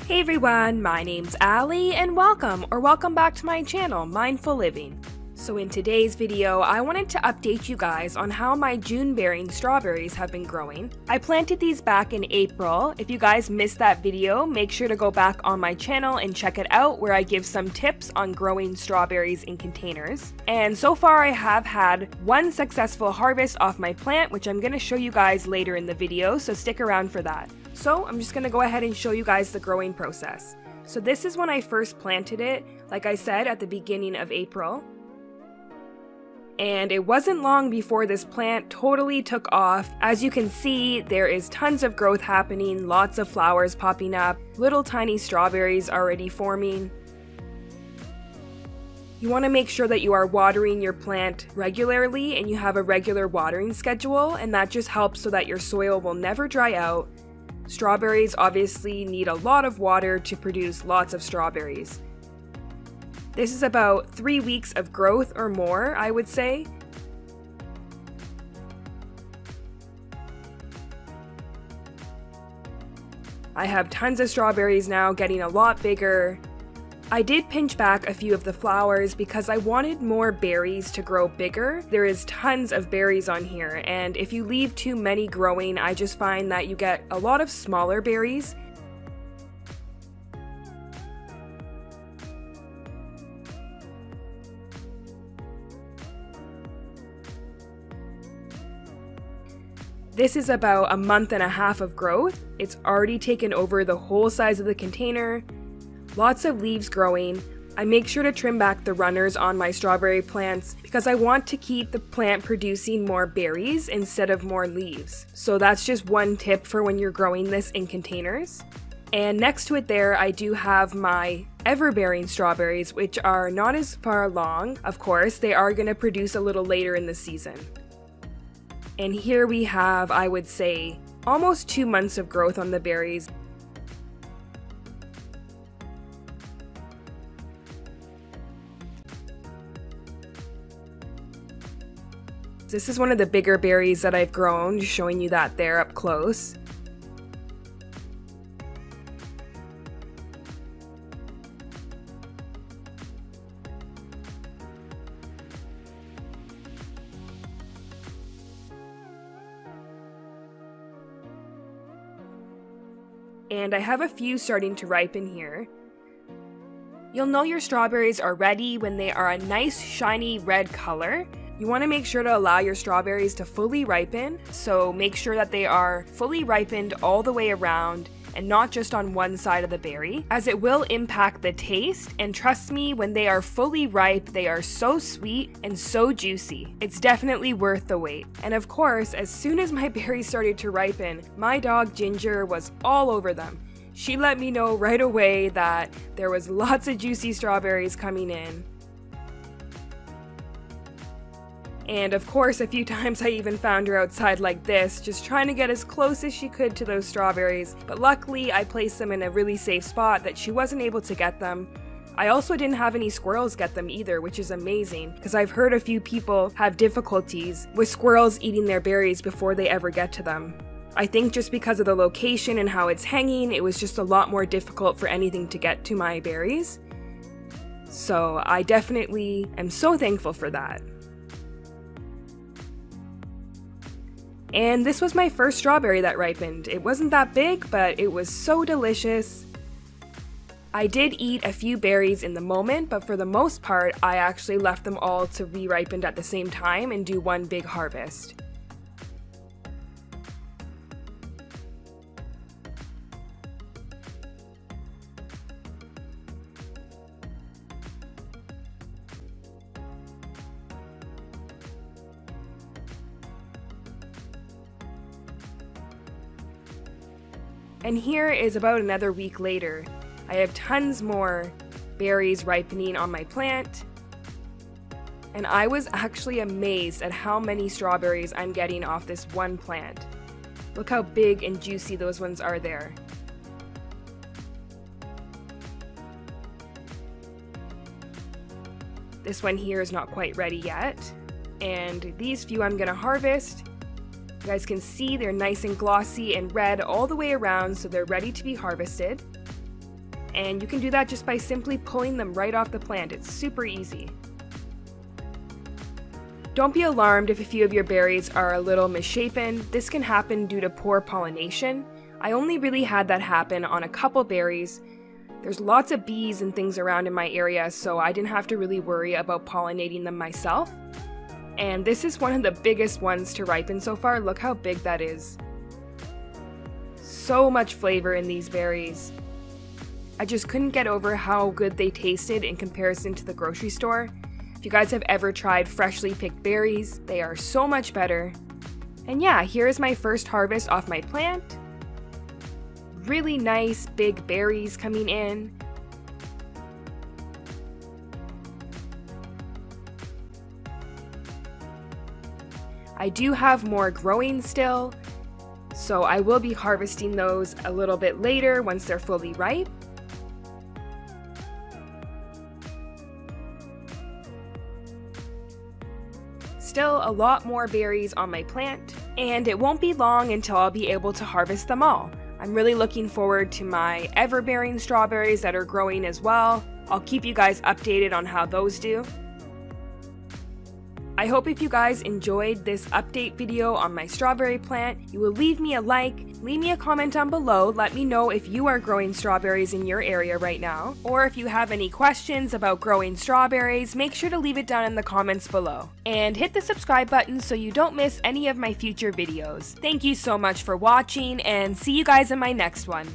Hey everyone, my name's Allie and welcome back to my channel, Mindful Living. So in today's video, I wanted to update you guys on how my June-bearing strawberries have been growing. I planted these back in April. If you guys missed that video, make sure to go back on my channel and check it out where I give some tips on growing strawberries in containers. And so far I have had one successful harvest off my plant, which I'm going to show you guys later in the video, so stick around for that. So I'm just going to go ahead and show you guys the growing process. So this is when I first planted it, like I said, at the beginning of April. And it wasn't long before this plant totally took off. As you can see, there is tons of growth happening, lots of flowers popping up, little tiny strawberries already forming. You want to make sure that you are watering your plant regularly and you have a regular watering schedule, and that just helps so that your soil will never dry out. Strawberries obviously need a lot of water to produce lots of strawberries. This is about 3 weeks of growth or more, I would say. I have tons of strawberries now, getting a lot bigger. I did pinch back a few of the flowers because I wanted more berries to grow bigger. There is tons of berries on here, and if you leave too many growing, I just find that you get a lot of smaller berries. This is about a month and a half of growth. It's already taken over the whole size of the container. Lots of leaves growing. I make sure to trim back the runners on my strawberry plants because I want to keep the plant producing more berries instead of more leaves. So that's just one tip for when you're growing this in containers. And next to it there, I do have my ever-bearing strawberries, which are not as far along. Of course, they are going to produce a little later in the season. And here we have, I would say, almost 2 months of growth on the berries. This is one of the bigger berries that I've grown, just showing you that there up close. And I have a few starting to ripen here. You'll know your strawberries are ready when they are a nice shiny red color. You want to make sure to allow your strawberries to fully ripen, so make sure that they are fully ripened all the way around and not just on one side of the berry, as it will impact the taste, and trust me, when they are fully ripe, they are so sweet and so juicy. It's definitely worth the wait. And of course, as soon as my berries started to ripen, my dog Ginger was all over them. She let me know right away that there was lots of juicy strawberries coming in. And of course, a few times I even found her outside like this, just trying to get as close as she could to those strawberries, but luckily I placed them in a really safe spot that she wasn't able to get them. I also didn't have any squirrels get them either, which is amazing, because I've heard a few people have difficulties with squirrels eating their berries before they ever get to them. I think just because of the location and how it's hanging, it was just a lot more difficult for anything to get to my berries. So I definitely am so thankful for that. And this was my first strawberry that ripened. It wasn't that big, but it was so delicious. I did eat a few berries in the moment, but for the most part, I actually left them all to be ripened at the same time and do one big harvest. And here is about another week later. I have tons more berries ripening on my plant. And I was actually amazed at how many strawberries I'm getting off this one plant. Look how big and juicy those ones are there. This one here is not quite ready yet. And these few I'm gonna harvest. You guys can see they're nice and glossy and red all the way around, so they're ready to be harvested. and you can do that just by simply pulling them right off the plant. It's super easy. Don't be alarmed if a few of your berries are a little misshapen. This can happen due to poor pollination. I only really had that happen on a couple berries. There's lots of bees and things around in my area, so I didn't have to really worry about pollinating them myself. And this is one of the biggest ones to ripen so far. Look how big that is. So much flavor in these berries. I just couldn't get over how good they tasted in comparison to the grocery store. If you guys have ever tried freshly picked berries, they are so much better. And yeah, here is my first harvest off my plant. Really nice big berries coming in. I do have more growing still, so I will be harvesting those a little bit later once they're fully ripe. Still a lot more berries on my plant, and it won't be long until I'll be able to harvest them all. I'm really looking forward to my ever-bearing strawberries that are growing as well. I'll keep you guys updated on how those do. I hope if you guys enjoyed this update video on my strawberry plant, you will leave me a like, leave me a comment down below, let me know if you are growing strawberries in your area right now, or if you have any questions about growing strawberries, make sure to leave it down in the comments below. And hit the subscribe button so you don't miss any of my future videos. Thank you so much for watching, and see you guys in my next one.